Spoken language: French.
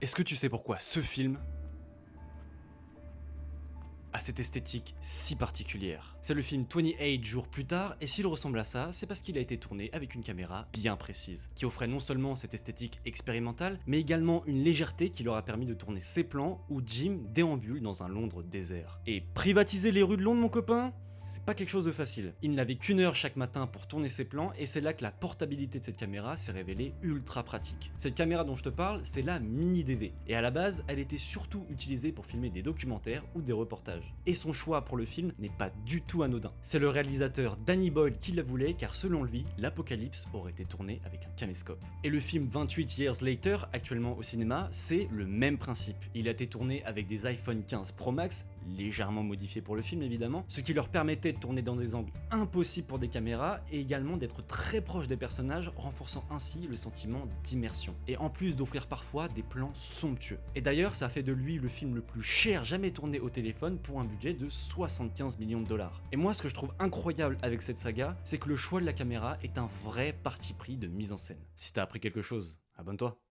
Est-ce que tu sais pourquoi ce film a cette esthétique si particulière? C'est le film 28 jours plus tard, et s'il ressemble à ça, c'est parce qu'il a été tourné avec une caméra bien précise, qui offrait non seulement cette esthétique expérimentale, mais également une légèreté qui leur a permis de tourner ces plans où Jim déambule dans un Londres désert. Et privatiser les rues de Londres, mon copain, c'est pas quelque chose de facile. Il n'avait qu'une heure chaque matin pour tourner ses plans, et c'est là que la portabilité de cette caméra s'est révélée ultra pratique. Cette caméra dont je te parle, c'est la Mini DV, et à la base, elle était surtout utilisée pour filmer des documentaires ou des reportages. Et son choix pour le film n'est pas du tout anodin. C'est le réalisateur Danny Boyle qui la voulait, car selon lui, l'Apocalypse aurait été tourné avec un caméscope. Et le film 28 Years Later, actuellement au cinéma, c'est le même principe. Il a été tourné avec des iPhone 15 Pro Max, légèrement modifiés pour le film évidemment, ce qui leur permettait de tourner dans des angles impossibles pour des caméras et également d'être très proche des personnages, renforçant ainsi le sentiment d'immersion. Et en plus d'offrir parfois des plans somptueux. Et d'ailleurs, ça a fait de lui le film le plus cher jamais tourné au téléphone pour un budget de 75 millions de dollars. Et moi, ce que je trouve incroyable avec cette saga, c'est que le choix de la caméra est un vrai parti pris de mise en scène. Si t'as appris quelque chose, abonne-toi.